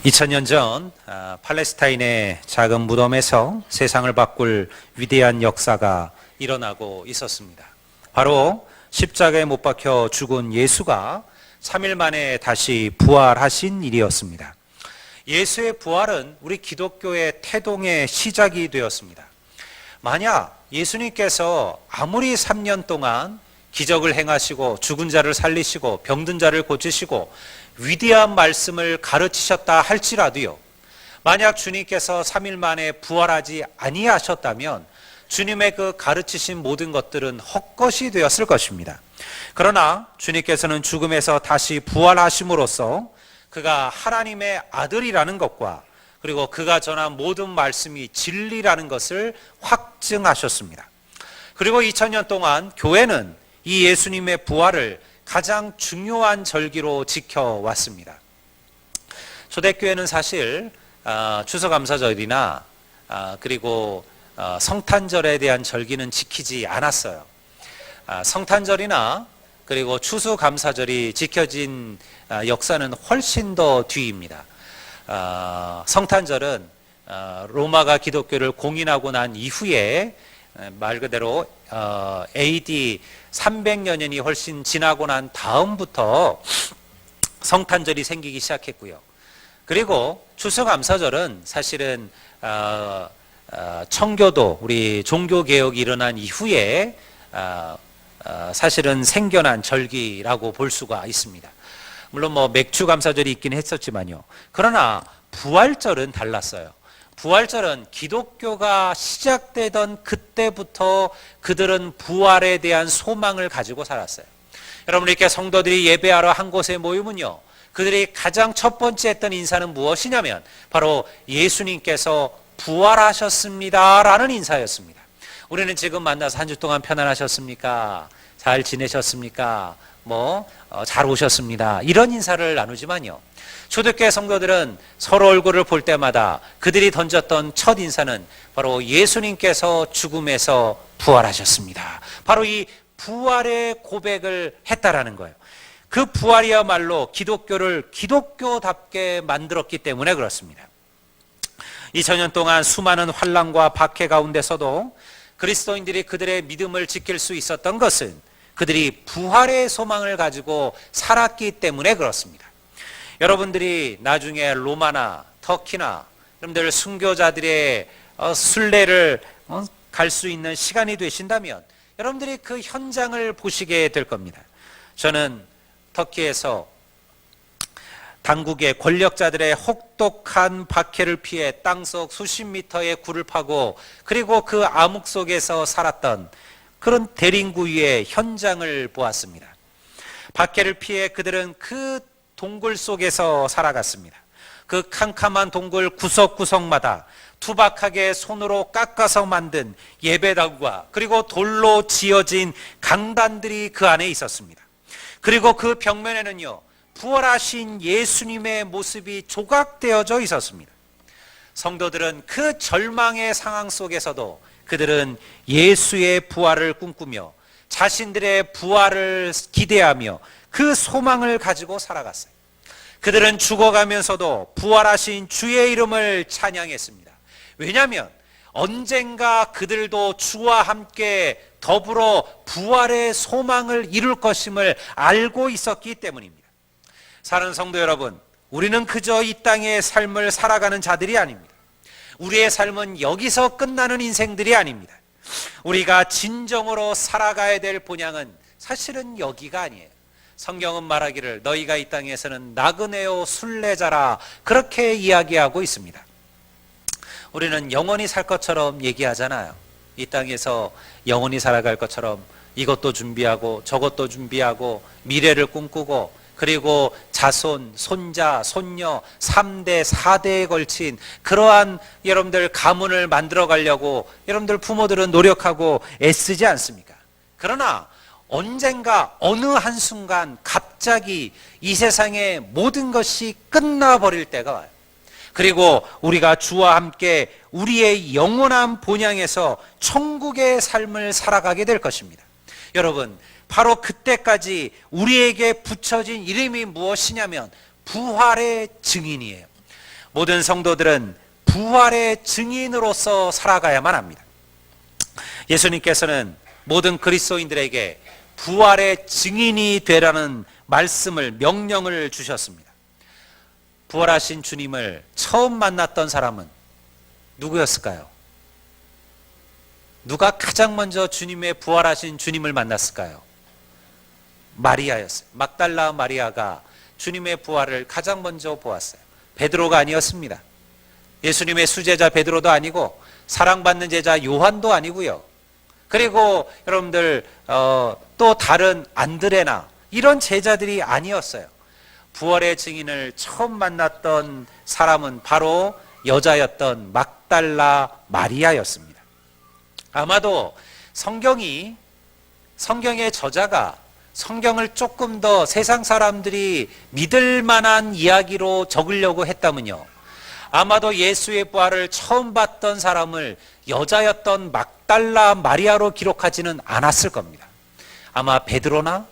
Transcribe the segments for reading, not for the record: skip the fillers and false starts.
2000년 전 팔레스타인의 작은 무덤에서 세상을 바꿀 위대한 역사가 일어나고 있었습니다. 바로 십자가에 못 박혀 죽은 예수가 3일 만에 다시 부활하신 일이었습니다. 예수의 부활은 우리 기독교의 태동의 시작이 되었습니다. 만약 예수님께서 아무리 3년 동안 기적을 행하시고 죽은 자를 살리시고 병든 자를 고치시고 위대한 말씀을 가르치셨다 할지라도요, 만약 주님께서 3일 만에 부활하지 아니하셨다면 주님의 그 가르치신 모든 것들은 헛것이 되었을 것입니다. 그러나 주님께서는 죽음에서 다시 부활하심으로써 그가 하나님의 아들이라는 것과 그리고 그가 전한 모든 말씀이 진리라는 것을 확증하셨습니다. 그리고 2000년 동안 교회는 이 예수님의 부활을 가장 중요한 절기로 지켜왔습니다. 초대교회는 사실 추수감사절이나 그리고 성탄절에 대한 절기는 지키지 않았어요. 성탄절이나 그리고 추수감사절이 지켜진 역사는 훨씬 더 뒤입니다. 성탄절은 로마가 기독교를 공인하고 난 이후에 말 그대로 AD 300여년이 훨씬 지나고 난 다음부터 성탄절이 생기기 시작했고요. 그리고 추수감사절은 사실은 청교도, 우리 종교개혁이 일어난 이후에 사실은 생겨난 절기라고 볼 수가 있습니다. 물론 맥주감사절이 있긴 했었지만요. 그러나 부활절은 달랐어요. 부활절은 기독교가 시작되던 그때부터 그들은 부활에 대한 소망을 가지고 살았어요. 여러분, 이렇게 성도들이 예배하러 한 곳에 모이면요, 그들이 가장 첫 번째 했던 인사는 무엇이냐면 바로 예수님께서 부활하셨습니다 라는 인사였습니다. 우리는 지금 만나서 한 주 동안 편안하셨습니까? 잘 지내셨습니까? 잘 오셨습니다, 이런 인사를 나누지만요, 초대교회 성도들은 서로 얼굴을 볼 때마다 그들이 던졌던 첫 인사는 바로 예수님께서 죽음에서 부활하셨습니다, 바로 이 부활의 고백을 했다라는 거예요. 그 부활이야말로 기독교를 기독교답게 만들었기 때문에 그렇습니다. 2000년 동안 수많은 환난과 박해 가운데서도 그리스도인들이 그들의 믿음을 지킬 수 있었던 것은 그들이 부활의 소망을 가지고 살았기 때문에 그렇습니다. 여러분들이 나중에 로마나 터키나 여러분들 순교자들의 순례를 갈 수 있는 시간이 되신다면 여러분들이 그 현장을 보시게 될 겁니다. 저는 터키에서 당국의 권력자들의 혹독한 박해를 피해 땅속 수십 미터의 굴을 파고 그리고 그 암흑 속에서 살았던 그런 대림구 위의 현장을 보았습니다. 박해를 피해 그들은 그 동굴 속에서 살아갔습니다. 그 캄캄한 동굴 구석구석마다 투박하게 손으로 깎아서 만든 예배당과 그리고 돌로 지어진 강단들이 그 안에 있었습니다. 그리고 그 벽면에는요, 부활하신 예수님의 모습이 조각되어져 있었습니다. 성도들은 그 절망의 상황 속에서도 그들은 예수의 부활을 꿈꾸며 자신들의 부활을 기대하며 그 소망을 가지고 살아갔어요. 그들은 죽어가면서도 부활하신 주의 이름을 찬양했습니다. 왜냐하면 언젠가 그들도 주와 함께 더불어 부활의 소망을 이룰 것임을 알고 있었기 때문입니다. 사랑하는 성도 여러분, 우리는 그저 이 땅의 삶을 살아가는 자들이 아닙니다. 우리의 삶은 여기서 끝나는 인생들이 아닙니다. 우리가 진정으로 살아가야 될 본향은 사실은 여기가 아니에요. 성경은 말하기를 너희가 이 땅에서는 나그네요 순례자라 그렇게 이야기하고 있습니다. 우리는 영원히 살 것처럼 얘기하잖아요. 이 땅에서 영원히 살아갈 것처럼 이것도 준비하고 저것도 준비하고 미래를 꿈꾸고 그리고 자손, 손자, 손녀 3대, 4대에 걸친 그러한 여러분들 가문을 만들어 가려고 여러분들 부모들은 노력하고 애쓰지 않습니까? 그러나 언젠가 어느 한순간 갑자기 이 세상의 모든 것이 끝나버릴 때가 와요. 그리고 우리가 주와 함께 우리의 영원한 본향에서 천국의 삶을 살아가게 될 것입니다. 여러분, 바로 그때까지 우리에게 붙여진 이름이 무엇이냐면 부활의 증인이에요. 모든 성도들은 부활의 증인으로서 살아가야만 합니다. 예수님께서는 모든 그리스도인들에게 부활의 증인이 되라는 말씀을, 명령을 주셨습니다. 부활하신 주님을 처음 만났던 사람은 누구였을까요? 누가 가장 먼저 주님의 부활하신 주님을 만났을까요? 마리아였어요. 막달라 마리아가 주님의 부활을 가장 먼저 보았어요. 베드로가 아니었습니다. 예수님의 수제자 베드로도 아니고 사랑받는 제자 요한도 아니고요. 그리고 여러분들 또 다른 안드레나 이런 제자들이 아니었어요. 부활의 증인을 처음 만났던 사람은 바로 여자였던 막달라 마리아였습니다. 아마도 성경의 저자가 성경을 조금 더 세상 사람들이 믿을 만한 이야기로 적으려고 했다면요, 아마도 예수의 부활을 처음 봤던 사람을 여자였던 막달라 마리아로 기록하지는 않았을 겁니다. 아마 베드로나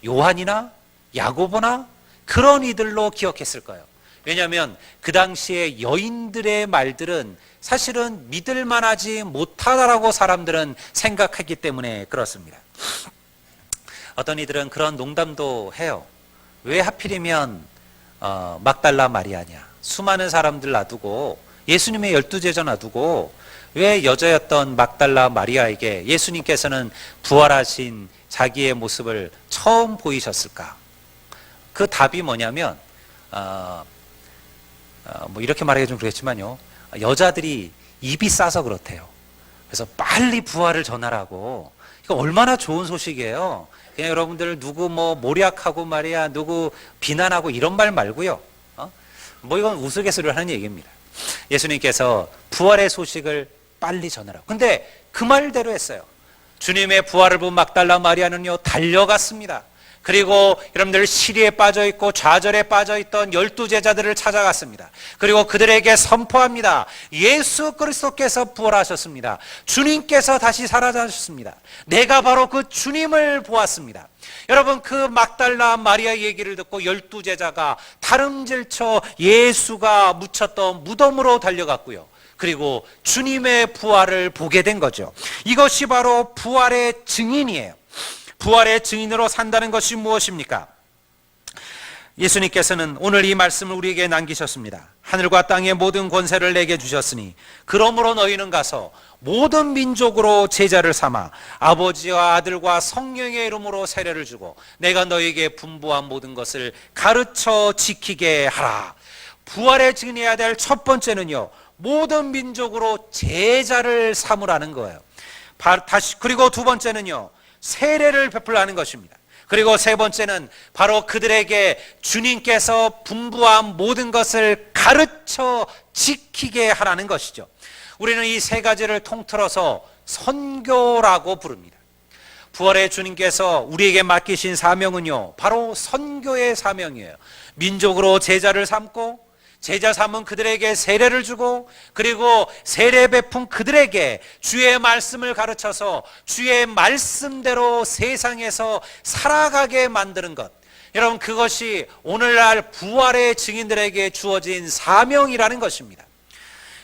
요한이나 야고보나 그런 이들로 기억했을 거예요. 왜냐하면 그 당시에 여인들의 말들은 사실은 믿을 만하지 못하다라고 사람들은 생각하기 때문에 그렇습니다. 어떤 이들은 그런 농담도 해요. 왜 하필이면 막달라 마리아냐, 수많은 사람들 놔두고 예수님의 12제자 놔두고 왜 여자였던 막달라 마리아에게 예수님께서는 부활하신 자기의 모습을 처음 보이셨을까? 그 답이 뭐냐면 뭐 이렇게 말하기 좀 그렇지만요, 여자들이 입이 싸서 그렇대요. 그래서 빨리 부활을 전하라고. 이거 얼마나 좋은 소식이에요. 그냥 여러분들 누구 뭐 모략하고 말이야, 누구 비난하고 이런 말 말고요. 뭐 이건 우스갯소리를 하는 얘기입니다. 예수님께서 부활의 소식을 빨리 전하라고. 근데 그 말대로 했어요. 주님의 부활을 본 막달라 마리아는요, 달려갔습니다. 그리고 여러분들 시리에 빠져있고 좌절에 빠져있던 12제자들을 찾아갔습니다. 그리고 그들에게 선포합니다. 예수 그리스도께서 부활하셨습니다. 주님께서 다시 살아나셨습니다. 내가 바로 그 주님을 보았습니다. 여러분, 그 막달라 마리아 얘기를 듣고 12제자가 다름질쳐 예수가 묻혔던 무덤으로 달려갔고요. 그리고 주님의 부활을 보게 된 거죠. 이것이 바로 부활의 증인이에요. 부활의 증인으로 산다는 것이 무엇입니까? 예수님께서는 오늘 이 말씀을 우리에게 남기셨습니다. 하늘과 땅의 모든 권세를 내게 주셨으니 그러므로 너희는 가서 모든 민족으로 제자를 삼아 아버지와 아들과 성령의 이름으로 세례를 주고 내가 너희에게 분부한 모든 것을 가르쳐 지키게 하라. 부활의 증인해야 될 첫 번째는요, 모든 민족으로 제자를 삼으라는 거예요. 그리고 두 번째는요, 세례를 베풀라는 것입니다. 그리고 세 번째는 바로 그들에게 주님께서 분부한 모든 것을 가르쳐 지키게 하라는 것이죠. 우리는 이 세 가지를 통틀어서 선교라고 부릅니다. 부활의 주님께서 우리에게 맡기신 사명은요, 바로 선교의 사명이에요. 민족으로 제자를 삼고 제자 삼은 그들에게 세례를 주고 그리고 세례 베푼 그들에게 주의 말씀을 가르쳐서 주의 말씀대로 세상에서 살아가게 만드는 것. 여러분, 그것이 오늘날 부활의 증인들에게 주어진 사명이라는 것입니다.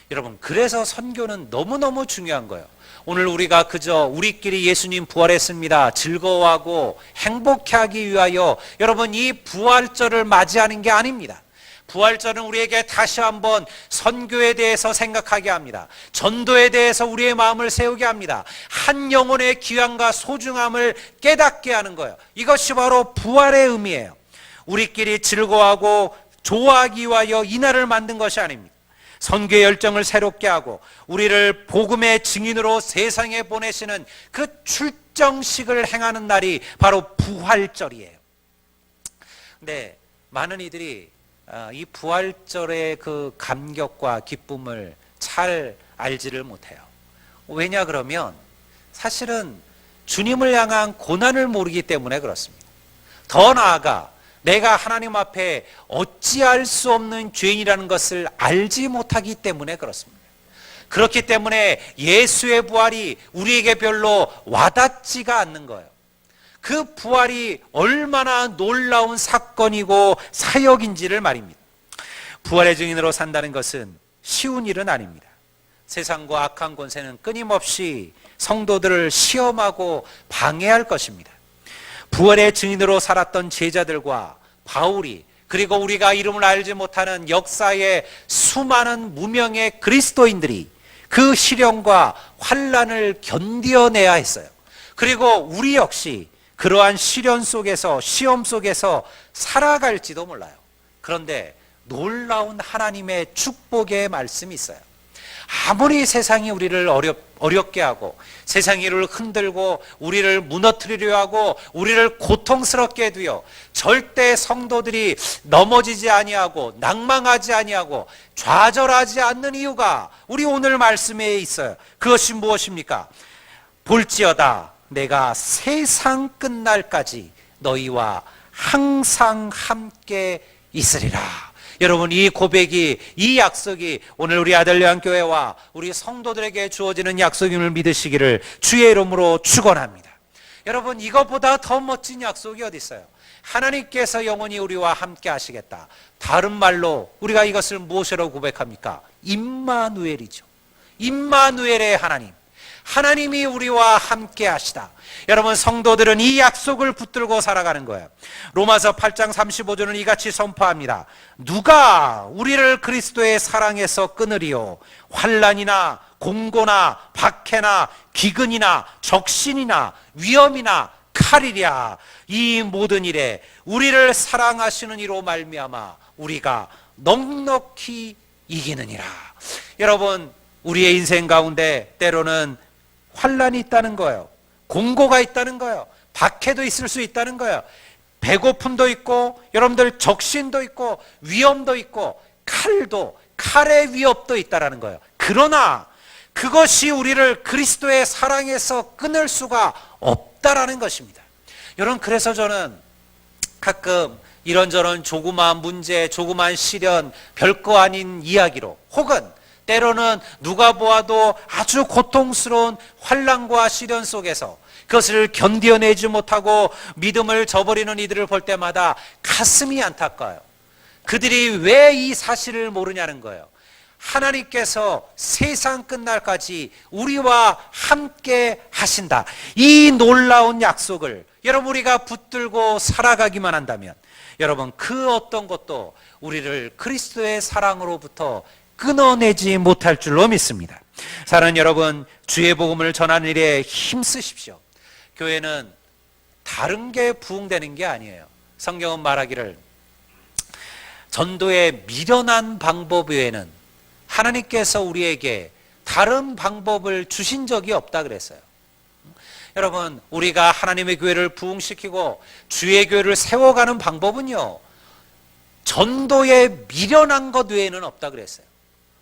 여러분, 그래서 선교는 너무너무 중요한 거예요. 오늘 우리가 그저 우리끼리 예수님 부활했습니다, 즐거워하고 행복해하기 위하여 여러분 이 부활절을 맞이하는 게 아닙니다. 부활절은 우리에게 다시 한번 선교에 대해서 생각하게 합니다. 전도에 대해서 우리의 마음을 세우게 합니다. 한 영혼의 귀함과 소중함을 깨닫게 하는 거예요. 이것이 바로 부활의 의미예요. 우리끼리 즐거워하고 좋아하기 위하여 이 날을 만든 것이 아닙니다. 선교의 열정을 새롭게 하고 우리를 복음의 증인으로 세상에 보내시는 그 출정식을 행하는 날이 바로 부활절이에요. 근데 많은 이들이 이 부활절의 그 감격과 기쁨을 잘 알지를 못해요. 왜냐 그러면 사실은 주님을 향한 고난을 모르기 때문에 그렇습니다. 더 나아가 내가 하나님 앞에 어찌할 수 없는 죄인이라는 것을 알지 못하기 때문에 그렇습니다. 그렇기 때문에 예수의 부활이 우리에게 별로 와닿지가 않는 거예요. 그 부활이 얼마나 놀라운 사건이고 사역인지를 말입니다. 부활의 증인으로 산다는 것은 쉬운 일은 아닙니다. 세상과 악한 권세는 끊임없이 성도들을 시험하고 방해할 것입니다. 부활의 증인으로 살았던 제자들과 바울이, 그리고 우리가 이름을 알지 못하는 역사의 수많은 무명의 그리스도인들이 그 시련과 환난을 견뎌내야 했어요. 그리고 우리 역시 그러한 시련 속에서, 시험 속에서 살아갈지도 몰라요. 그런데 놀라운 하나님의 축복의 말씀이 있어요. 아무리 세상이 우리를 어렵게 하고, 세상이 우리를 흔들고 우리를 무너뜨리려 하고 우리를 고통스럽게 해도요, 절대 성도들이 넘어지지 아니하고 낭망하지 아니하고 좌절하지 않는 이유가 우리 오늘 말씀에 있어요. 그것이 무엇입니까? 볼지어다 내가 세상 끝날까지 너희와 항상 함께 있으리라. 여러분, 이 고백이, 이 약속이 오늘 우리 아들레안교회와 우리 성도들에게 주어지는 약속임을 믿으시기를 주의 이름으로 축원합니다. 여러분, 이것보다 더 멋진 약속이 어디 있어요? 하나님께서 영원히 우리와 함께 하시겠다. 다른 말로 우리가 이것을 무엇이라고 고백합니까? 임마누엘이죠. 임마누엘의 하나님, 하나님이 우리와 함께 하시다. 여러분, 성도들은 이 약속을 붙들고 살아가는 거예요. 로마서 8장 35절은 이같이 선포합니다. 누가 우리를 그리스도의 사랑에서 끊으리요? 환난이나 공고나 박해나 기근이나 적신이나 위험이나 칼이랴. 이 모든 일에 우리를 사랑하시는 이로 말미암아 우리가 넉넉히 이기느니라. 여러분, 우리의 인생 가운데 때로는 환난이 있다는 거예요. 공고가 있다는 거예요. 박해도 있을 수 있다는 거예요. 배고픔도 있고, 여러분들 적신도 있고, 위험도 있고, 칼의 위협도 있다는 거예요. 그러나 그것이 우리를 그리스도의 사랑에서 끊을 수가 없다라는 것입니다. 여러분, 그래서 저는 가끔 이런저런 조그마한 문제, 조그마한 시련, 별거 아닌 이야기로, 혹은 때로는 누가 보아도 아주 고통스러운 환난과 시련 속에서 그것을 견뎌내지 못하고 믿음을 저버리는 이들을 볼 때마다 가슴이 안타까워요. 그들이 왜 이 사실을 모르냐는 거예요. 하나님께서 세상 끝날까지 우리와 함께 하신다. 이 놀라운 약속을 여러분, 우리가 붙들고 살아가기만 한다면 여러분, 그 어떤 것도 우리를 그리스도의 사랑으로부터 끊어내지 못할 줄로 믿습니다. 사랑하는 여러분, 주의 복음을 전하는 일에 힘쓰십시오. 교회는 다른 게 부흥되는 게 아니에요. 성경은 말하기를 전도의 미련한 방법 외에는 하나님께서 우리에게 다른 방법을 주신 적이 없다 그랬어요. 여러분, 우리가 하나님의 교회를 부흥시키고 주의 교회를 세워가는 방법은요, 전도의 미련한 것 외에는 없다 그랬어요.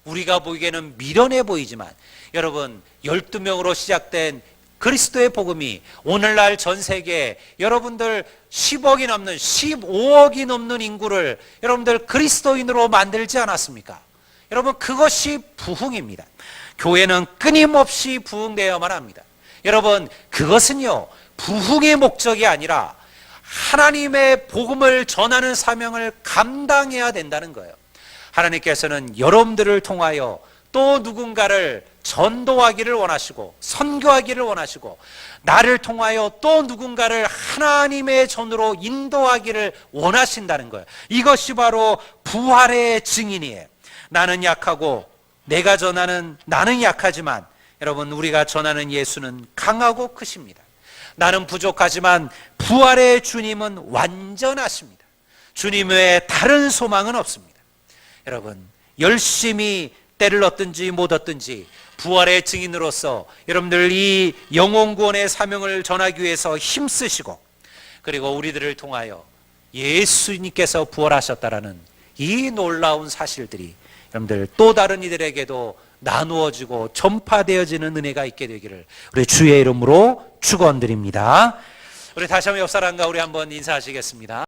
우리가 보기에는 미련해 보이지만 여러분, 12명으로 시작된 그리스도의 복음이 오늘날 전 세계에 여러분들 10억이 넘는 15억이 넘는 인구를 여러분들 그리스도인으로 만들지 않았습니까? 여러분, 그것이 부흥입니다. 교회는 끊임없이 부흥되어야만 합니다. 여러분, 그것은요, 부흥의 목적이 아니라 하나님의 복음을 전하는 사명을 감당해야 된다는 거예요. 하나님께서는 여러분들을 통하여 또 누군가를 전도하기를 원하시고 선교하기를 원하시고 나를 통하여 또 누군가를 하나님의 전으로 인도하기를 원하신다는 거예요. 이것이 바로 부활의 증인이에요. 나는 약하고 내가 전하는, 나는 약하지만 여러분, 우리가 전하는 예수는 강하고 크십니다. 나는 부족하지만 부활의 주님은 완전하십니다. 주님 외에 다른 소망은 없습니다. 여러분, 열심히 때를 얻든지 못 얻든지 부활의 증인으로서 여러분들 이 영혼구원의 사명을 전하기 위해서 힘쓰시고, 그리고 우리들을 통하여 예수님께서 부활하셨다라는 이 놀라운 사실들이 여러분들 또 다른 이들에게도 나누어지고 전파되어지는 은혜가 있게 되기를 우리 주의 이름으로 축원드립니다. 우리 다시 한번 옆 사람과 우리 한번 인사하시겠습니다.